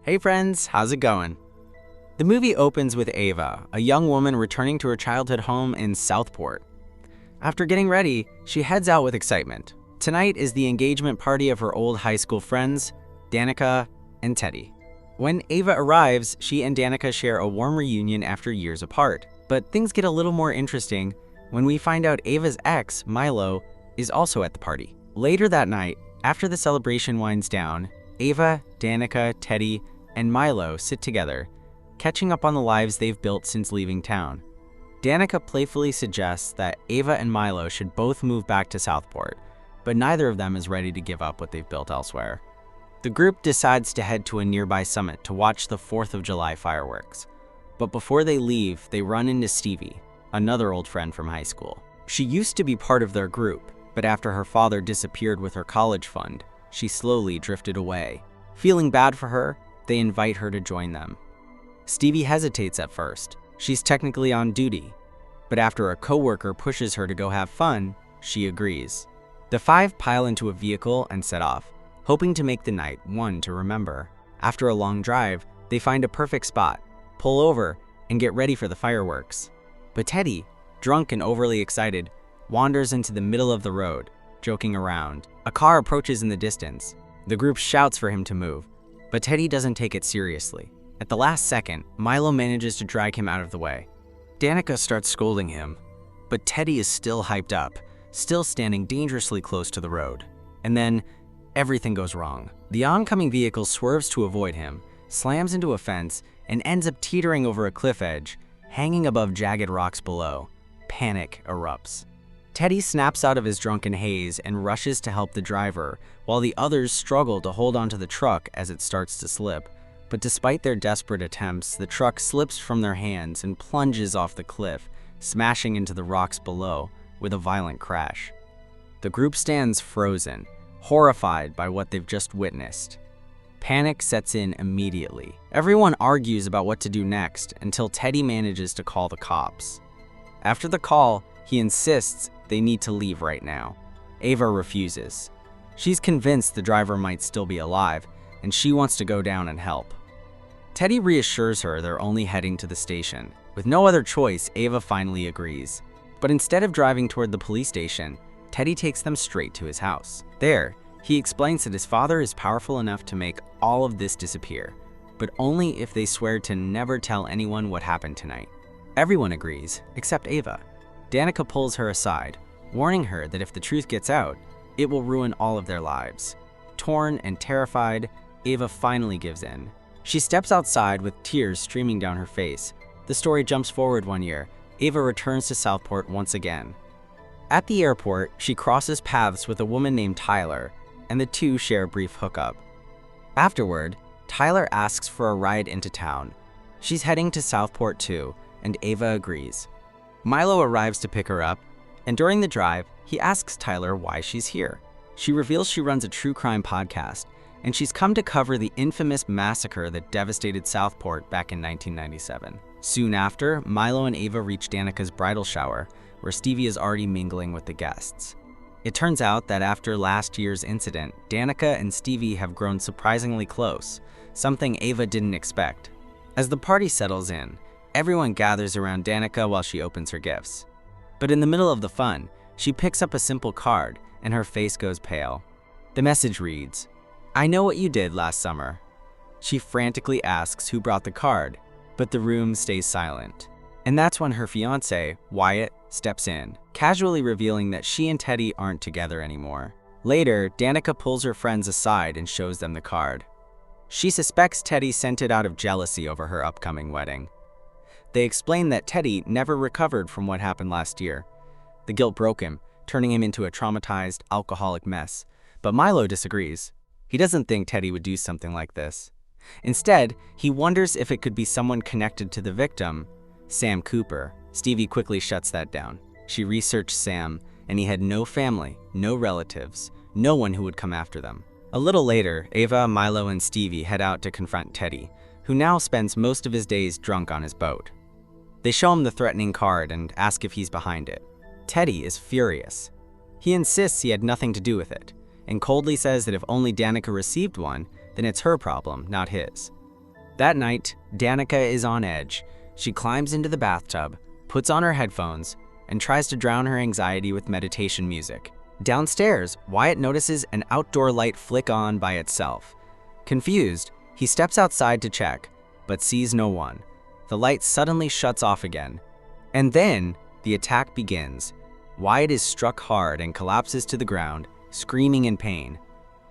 Hey friends, how's it going? The movie opens with Ava, a young woman returning to her childhood home in Southport. After getting ready, she heads out with excitement. Tonight is the engagement party of her old high school friends, Danica and Teddy. When Ava arrives, she and Danica share a warm reunion after years apart. But things get a little more interesting when we find out Ava's ex, Milo, is also at the party. Later that night, after the celebration winds down, Ava, Danica, Teddy, and Milo sit together, catching up on the lives they've built since leaving town. Danica playfully suggests that Ava and Milo should both move back to Southport, but neither of them is ready to give up what they've built elsewhere. The group decides to head to a nearby summit to watch the 4th of July fireworks. But before they leave, they run into Stevie, another old friend from high school. She used to be part of their group, but after her father disappeared with her college fund, she slowly drifted away. Feeling bad for her, they invite her to join them. Stevie hesitates at first. She's technically on duty, but after a coworker pushes her to go have fun, she agrees. The five pile into a vehicle and set off, hoping to make the night one to remember. After a long drive, they find a perfect spot, pull over, and get ready for the fireworks. But Teddy, drunk and overly excited, wanders into the middle of the road, joking around. A car approaches in the distance. The group shouts for him to move, but Teddy doesn't take it seriously. At the last second, Milo manages to drag him out of the way. Danica starts scolding him, but Teddy is still hyped up, still standing dangerously close to the road. And then, everything goes wrong. The oncoming vehicle swerves to avoid him, slams into a fence, and ends up teetering over a cliff edge, hanging above jagged rocks below. Panic erupts. Teddy snaps out of his drunken haze and rushes to help the driver, while the others struggle to hold onto the truck as it starts to slip. But despite their desperate attempts, the truck slips from their hands and plunges off the cliff, smashing into the rocks below with a violent crash. The group stands frozen, horrified by what they've just witnessed. Panic sets in immediately. Everyone argues about what to do next until Teddy manages to call the cops. After the call, he insists they need to leave right now. Ava refuses. She's convinced the driver might still be alive, and she wants to go down and help. Teddy reassures her they're only heading to the station. With no other choice, Ava finally agrees. But instead of driving toward the police station, Teddy takes them straight to his house. There, he explains that his father is powerful enough to make all of this disappear, but only if they swear to never tell anyone what happened tonight. Everyone agrees, except Ava. Danica pulls her aside, warning her that if the truth gets out, it will ruin all of their lives. Torn and terrified, Ava finally gives in. She steps outside with tears streaming down her face. The story jumps forward 1 year. Ava returns to Southport once again. At the airport, she crosses paths with a woman named Tyler, and the two share a brief hookup. Afterward, Tyler asks for a ride into town. She's heading to Southport too, and Ava agrees. Milo arrives to pick her up, and during the drive, he asks Tyler why she's here. She reveals she runs a true crime podcast, and she's come to cover the infamous massacre that devastated Southport back in 1997. Soon after, Milo and Ava reach Danica's bridal shower, where Stevie is already mingling with the guests. It turns out that after last year's incident, Danica and Stevie have grown surprisingly close, something Ava didn't expect. As the party settles in, everyone gathers around Danica while she opens her gifts. But in the middle of the fun, she picks up a simple card and her face goes pale. The message reads, "I know what you did last summer." She frantically asks who brought the card, but the room stays silent. And that's when her fiancé, Wyatt, steps in, casually revealing that she and Teddy aren't together anymore. Later, Danica pulls her friends aside and shows them the card. She suspects Teddy sent it out of jealousy over her upcoming wedding. They explain that Teddy never recovered from what happened last year. The guilt broke him, turning him into a traumatized, alcoholic mess. But Milo disagrees. He doesn't think Teddy would do something like this. Instead, he wonders if it could be someone connected to the victim, Sam Cooper. Stevie quickly shuts that down. She researched Sam, and he had no family, no relatives, no one who would come after them. A little later, Ava, Milo, and Stevie head out to confront Teddy, who now spends most of his days drunk on his boat. They show him the threatening card and ask if he's behind it. Teddy is furious. He insists he had nothing to do with it, and coldly says that if only Danica received one, then it's her problem, not his. That night, Danica is on edge. She climbs into the bathtub, puts on her headphones, and tries to drown her anxiety with meditation music. Downstairs, Wyatt notices an outdoor light flick on by itself. Confused, he steps outside to check, but sees no one. The light suddenly shuts off again. And then, the attack begins. Wyatt is struck hard and collapses to the ground, screaming in pain.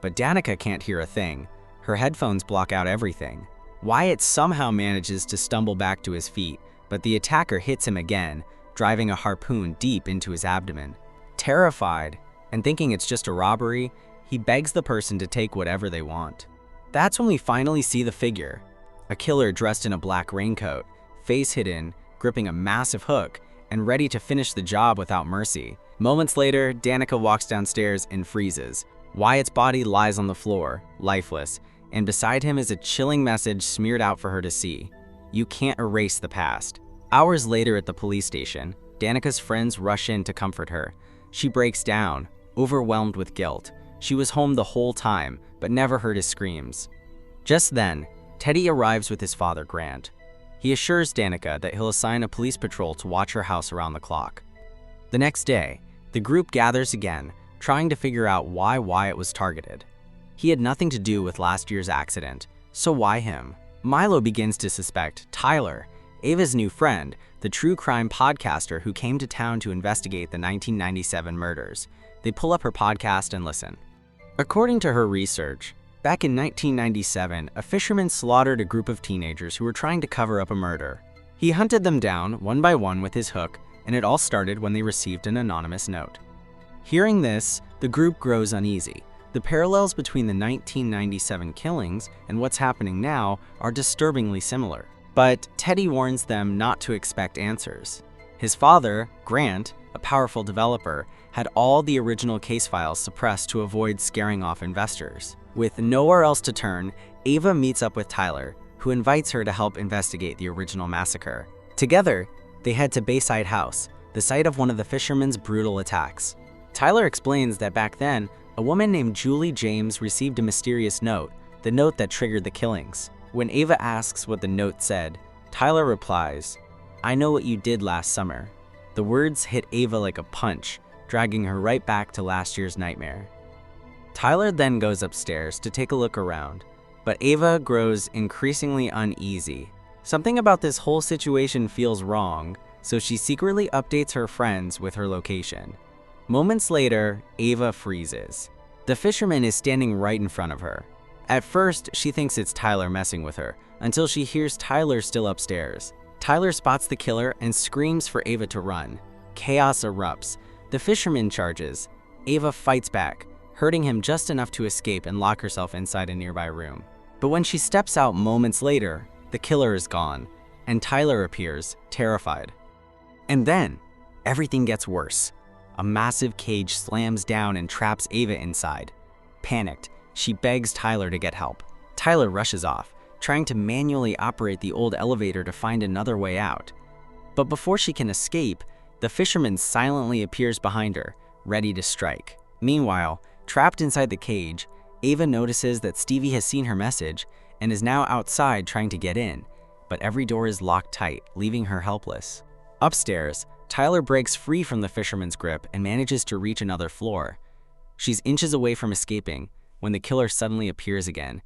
But Danica can't hear a thing. Her headphones block out everything. Wyatt somehow manages to stumble back to his feet, but the attacker hits him again, driving a harpoon deep into his abdomen. Terrified, and thinking it's just a robbery, he begs the person to take whatever they want. That's when we finally see the figure. A killer dressed in a black raincoat, face hidden, gripping a massive hook, and ready to finish the job without mercy. Moments later, Danica walks downstairs and freezes. Wyatt's body lies on the floor, lifeless, and beside him is a chilling message smeared out for her to see. You can't erase the past. Hours later at the police station, Danica's friends rush in to comfort her. She breaks down, overwhelmed with guilt. She was home the whole time, but never heard his screams. Just then, Teddy arrives with his father, Grant. He assures Danica that he'll assign a police patrol to watch her house around the clock. The next day, the group gathers again, trying to figure out why Wyatt was targeted. He had nothing to do with last year's accident, so why him? Milo begins to suspect Tyler, Ava's new friend, the true crime podcaster who came to town to investigate the 1997 murders. They pull up her podcast and listen. According to her research, back in 1997, a fisherman slaughtered a group of teenagers who were trying to cover up a murder. He hunted them down one by one with his hook, and it all started when they received an anonymous note. Hearing this, the group grows uneasy. The parallels between the 1997 killings and what's happening now are disturbingly similar. But Teddy warns them not to expect answers. His father, Grant, a powerful developer, had all the original case files suppressed to avoid scaring off investors. With nowhere else to turn, Ava meets up with Tyler, who invites her to help investigate the original massacre. Together, they head to Bayside House, the site of one of the fishermen's brutal attacks. Tyler explains that back then, a woman named Julie James received a mysterious note, the note that triggered the killings. When Ava asks what the note said, Tyler replies, "I know what you did last summer." The words hit Ava like a punch, dragging her right back to last year's nightmare. Tyler then goes upstairs to take a look around, but Ava grows increasingly uneasy. Something about this whole situation feels wrong, so she secretly updates her friends with her location. Moments later, Ava freezes. The fisherman is standing right in front of her. At first, she thinks it's Tyler messing with her, until she hears Tyler still upstairs. Tyler spots the killer and screams for Ava to run. Chaos erupts. The fisherman charges. Ava fights back, hurting him just enough to escape and lock herself inside a nearby room. But when she steps out moments later, the killer is gone, and Tyler appears, terrified. And then, everything gets worse. A massive cage slams down and traps Ava inside. Panicked, she begs Tyler to get help. Tyler rushes off, trying to manually operate the old elevator to find another way out. But before she can escape, the fisherman silently appears behind her, ready to strike. Meanwhile, trapped inside the cage, Ava notices that Stevie has seen her message and is now outside trying to get in, but every door is locked tight, leaving her helpless. Upstairs, Tyler breaks free from the fisherman's grip and manages to reach another floor. She's inches away from escaping when the killer suddenly appears again.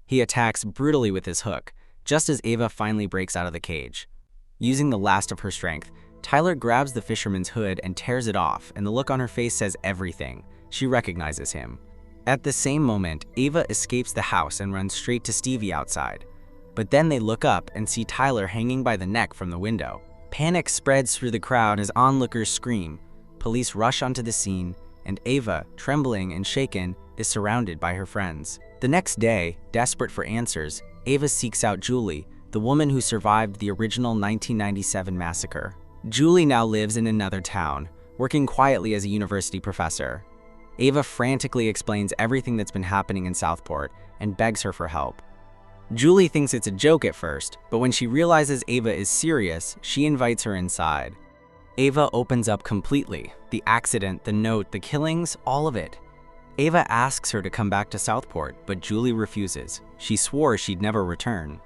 He attacks brutally with his hook, just as Ava finally breaks out of the cage. Using the last of her strength, Tyler grabs the fisherman's hood and tears it off, and the look on her face says everything. She recognizes him. At the same moment, Ava escapes the house and runs straight to Stevie outside. But then they look up and see Tyler hanging by the neck from the window. Panic spreads through the crowd as onlookers scream. Police rush onto the scene, and Ava, trembling and shaken, is surrounded by her friends. The next day, desperate for answers, Ava seeks out Julie, the woman who survived the original 1997 massacre. Julie now lives in another town, working quietly as a university professor. Ava frantically explains everything that's been happening in Southport and begs her for help. Julie thinks it's a joke at first, but when she realizes Ava is serious, she invites her inside. Ava opens up completely. The accident, the note, the killings, all of it. Ava asks her to come back to Southport, but Julie refuses. She swore she'd never return.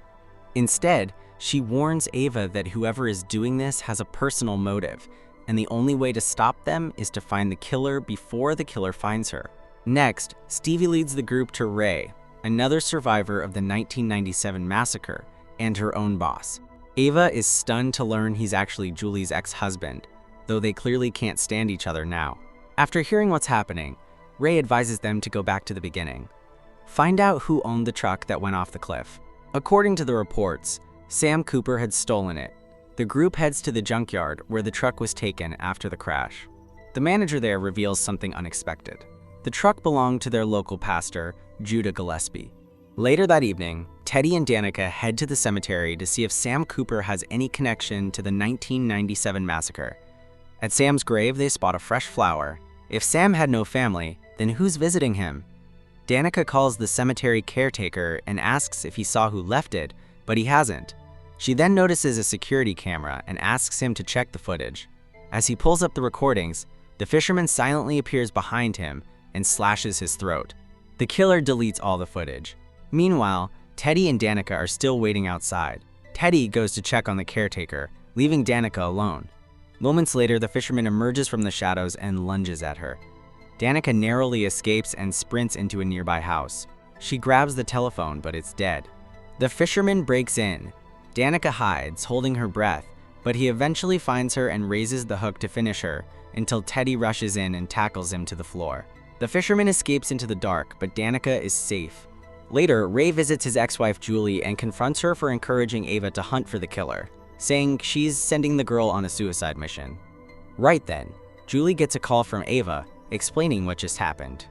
Instead, she warns Ava that whoever is doing this has a personal motive, and the only way to stop them is to find the killer before the killer finds her. Next, Stevie leads the group to Ray, another survivor of the 1997 massacre, and her own boss. Ava is stunned to learn he's actually Julie's ex-husband, though they clearly can't stand each other now. After hearing what's happening, Ray advises them to go back to the beginning. Find out who owned the truck that went off the cliff. According to the reports, Sam Cooper had stolen it. The group heads to the junkyard where the truck was taken after the crash. The manager there reveals something unexpected. The truck belonged to their local pastor, Judah Gillespie. Later that evening, Teddy and Danica head to the cemetery to see if Sam Cooper has any connection to the 1997 massacre. At Sam's grave, they spot a fresh flower. If Sam had no family, then who's visiting him? Danica calls the cemetery caretaker and asks if he saw who left it, but he hasn't. She then notices a security camera and asks him to check the footage. As he pulls up the recordings, the fisherman silently appears behind him and slashes his throat. The killer deletes all the footage. Meanwhile, Teddy and Danica are still waiting outside. Teddy goes to check on the caretaker, leaving Danica alone. Moments later, the fisherman emerges from the shadows and lunges at her. Danica narrowly escapes and sprints into a nearby house. She grabs the telephone, but it's dead. The fisherman breaks in. Danica hides, holding her breath, but he eventually finds her and raises the hook to finish her until Teddy rushes in and tackles him to the floor. The fisherman escapes into the dark, but Danica is safe. Later, Ray visits his ex-wife Julie and confronts her for encouraging Ava to hunt for the killer, saying she's sending the girl on a suicide mission. Right then, Julie gets a call from Ava explaining what just happened.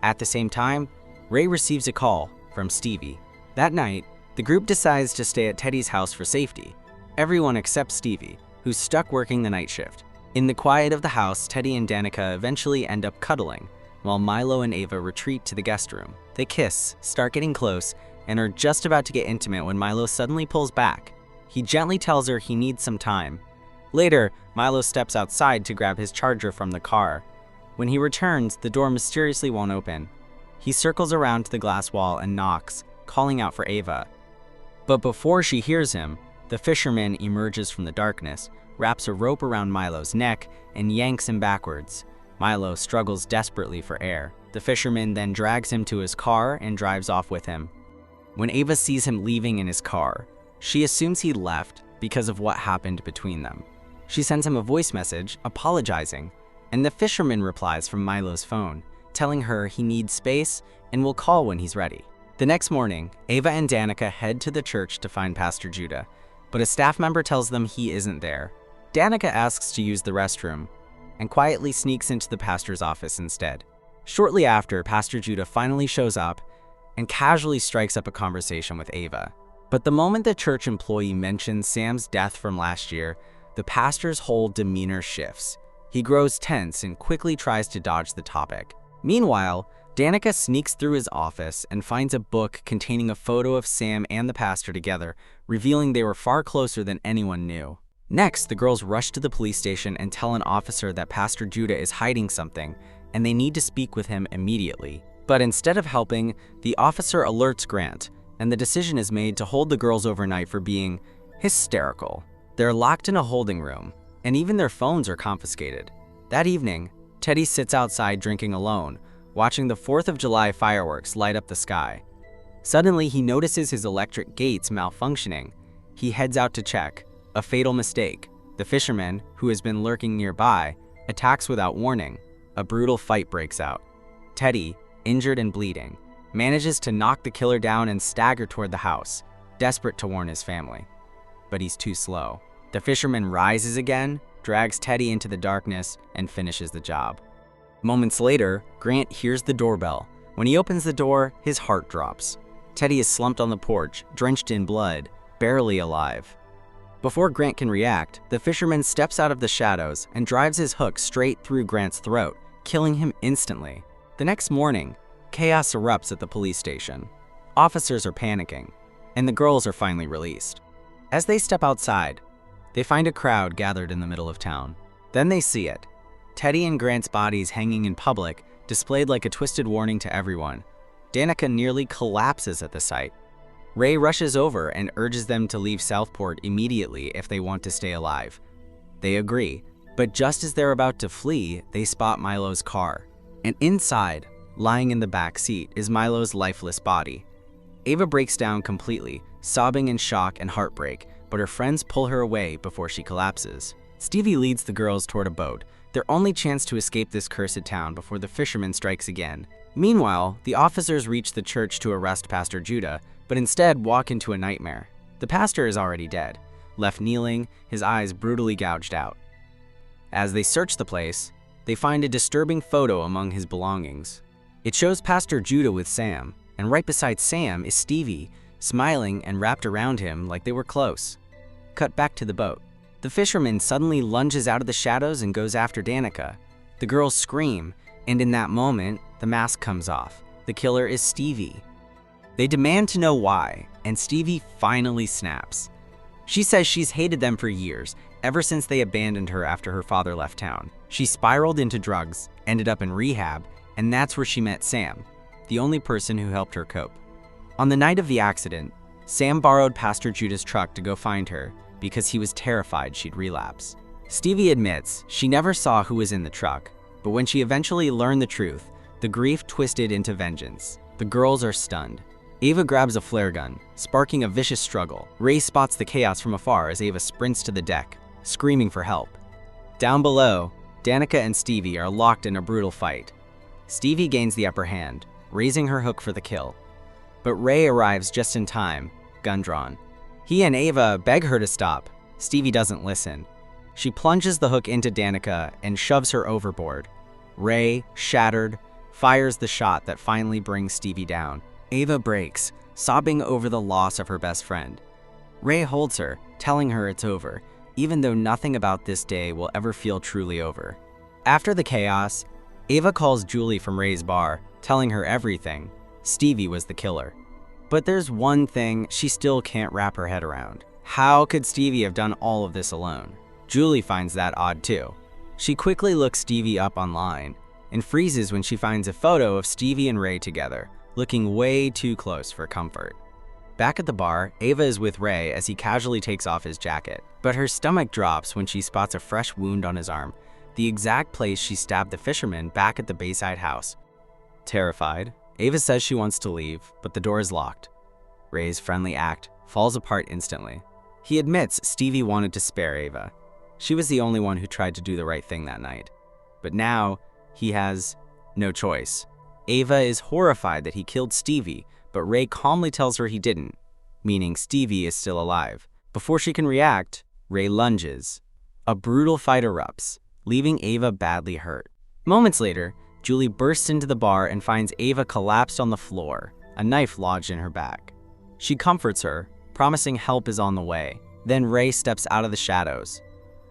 At the same time, Ray receives a call from Stevie. That night, the group decides to stay at Teddy's house for safety. Everyone except Stevie, who's stuck working the night shift. In the quiet of the house, Teddy and Danica eventually end up cuddling, while Milo and Ava retreat to the guest room. They kiss, start getting close, and are just about to get intimate when Milo suddenly pulls back. He gently tells her he needs some time. Later, Milo steps outside to grab his charger from the car. When he returns, the door mysteriously won't open. He circles around to the glass wall and knocks, calling out for Ava. But before she hears him, the fisherman emerges from the darkness, wraps a rope around Milo's neck, and yanks him backwards. Milo struggles desperately for air. The fisherman then drags him to his car and drives off with him. When Ava sees him leaving in his car, she assumes he left because of what happened between them. She sends him a voice message apologizing, and the fisherman replies from Milo's phone, telling her he needs space and will call when he's ready. The next morning, Ava and Danica head to the church to find Pastor Judah, but a staff member tells them he isn't there. Danica asks to use the restroom and quietly sneaks into the pastor's office instead. Shortly after, Pastor Judah finally shows up and casually strikes up a conversation with Ava. But the moment the church employee mentions Sam's death from last year, the pastor's whole demeanor shifts. He grows tense and quickly tries to dodge the topic. Meanwhile, Danica sneaks through his office and finds a book containing a photo of Sam and the pastor together, revealing they were far closer than anyone knew. Next, the girls rush to the police station and tell an officer that Pastor Judah is hiding something, and they need to speak with him immediately. But instead of helping, the officer alerts Grant, and the decision is made to hold the girls overnight for being hysterical. They're locked in a holding room, and even their phones are confiscated. That evening, Teddy sits outside drinking alone, watching the 4th of July fireworks light up the sky. Suddenly, he notices his electric gates malfunctioning. He heads out to check. A fatal mistake. The fisherman, who has been lurking nearby, attacks without warning. A brutal fight breaks out. Teddy, injured and bleeding, manages to knock the killer down and stagger toward the house, desperate to warn his family. But he's too slow. The fisherman rises again, drags Teddy into the darkness, and finishes the job. Moments later, Grant hears the doorbell. When he opens the door, his heart drops. Teddy is slumped on the porch, drenched in blood, barely alive. Before Grant can react, the fisherman steps out of the shadows and drives his hook straight through Grant's throat, killing him instantly. The next morning, chaos erupts at the police station. Officers are panicking, and the girls are finally released. As they step outside, they find a crowd gathered in the middle of town. Then they see it. Teddy and Grant's bodies hanging in public, displayed like a twisted warning to everyone. Danica nearly collapses at the sight. Ray rushes over and urges them to leave Southport immediately if they want to stay alive. They agree, but just as they're about to flee, they spot Milo's car. And inside, lying in the back seat, is Milo's lifeless body. Ava breaks down completely, sobbing in shock and heartbreak, but her friends pull her away before she collapses. Stevie leads the girls toward a boat, their only chance to escape this cursed town before the fisherman strikes again. Meanwhile, the officers reach the church to arrest Pastor Judah, but instead walk into a nightmare. The pastor is already dead, left kneeling, his eyes brutally gouged out. As they search the place, they find a disturbing photo among his belongings. It shows Pastor Judah with Sam, and right beside Sam is Stevie, smiling and wrapped around him like they were close. Cut back to the boat. The fisherman suddenly lunges out of the shadows and goes after Danica. The girls scream, and in that moment, the mask comes off. The killer is Stevie. They demand to know why, and Stevie finally snaps. She says she's hated them for years, ever since they abandoned her after her father left town. She spiraled into drugs, ended up in rehab, and that's where she met Sam, the only person who helped her cope. On the night of the accident, Sam borrowed Pastor Judah's truck to go find her because he was terrified she'd relapse. Stevie admits she never saw who was in the truck, but when she eventually learned the truth, the grief twisted into vengeance. The girls are stunned. Ava grabs a flare gun, sparking a vicious struggle. Ray spots the chaos from afar as Ava sprints to the deck, screaming for help. Down below, Danica and Stevie are locked in a brutal fight. Stevie gains the upper hand, raising her hook for the kill. But Ray arrives just in time, gun drawn. He and Ava beg her to stop. Stevie doesn't listen. She plunges the hook into Danica and shoves her overboard. Ray, shattered, fires the shot that finally brings Stevie down. Ava breaks, sobbing over the loss of her best friend. Ray holds her, telling her it's over, even though nothing about this day will ever feel truly over. After the chaos, Ava calls Julie from Ray's bar, telling her everything. Stevie was the killer. But there's one thing she still can't wrap her head around. How could Stevie have done all of this alone? Julie finds that odd too. She quickly looks Stevie up online and freezes when she finds a photo of Stevie and Ray together, looking way too close for comfort. Back at the bar, Ava is with Ray as he casually takes off his jacket, but her stomach drops when she spots a fresh wound on his arm, the exact place she stabbed the fisherman back at the Bayside house. Terrified, Ava says she wants to leave, but the door is locked. Ray's friendly act falls apart instantly. He admits Stevie wanted to spare Ava. She was the only one who tried to do the right thing that night. But now, he has no choice. Ava is horrified that he killed Stevie, but Ray calmly tells her he didn't, meaning Stevie is still alive. Before she can react, Ray lunges. A brutal fight erupts, leaving Ava badly hurt. Moments later, Julie bursts into the bar and finds Ava collapsed on the floor, a knife lodged in her back. She comforts her, promising help is on the way. Then Ray steps out of the shadows.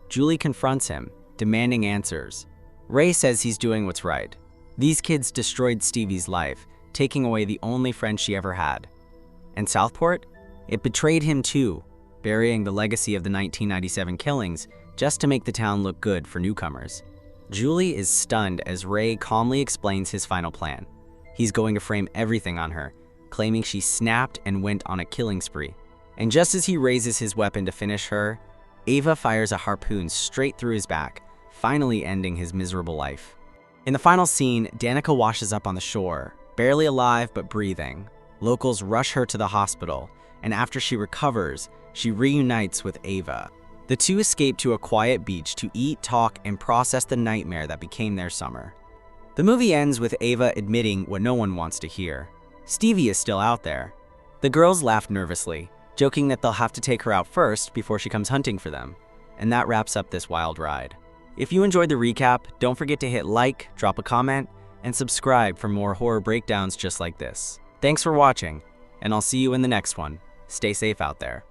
Julie confronts him, demanding answers. Ray says he's doing what's right. These kids destroyed Stevie's life, taking away the only friend she ever had. And Southport? It betrayed him too, burying the legacy of the 1997 killings just to make the town look good for newcomers. Julie is stunned as Ray calmly explains his final plan. He's going to frame everything on her, claiming she snapped and went on a killing spree. And just as he raises his weapon to finish her, Ava fires a harpoon straight through his back, finally ending his miserable life. In the final scene, Danica washes up on the shore, barely alive but breathing. Locals rush her to the hospital, and after she recovers, she reunites with Ava. The two escape to a quiet beach to eat, talk, and process the nightmare that became their summer. The movie ends with Ava admitting what no one wants to hear. Stevie is still out there. The girls laugh nervously, joking that they'll have to take her out first before she comes hunting for them. And that wraps up this wild ride. If you enjoyed the recap, don't forget to hit like, drop a comment, and subscribe for more horror breakdowns just like this. Thanks for watching, and I'll see you in the next one. Stay safe out there.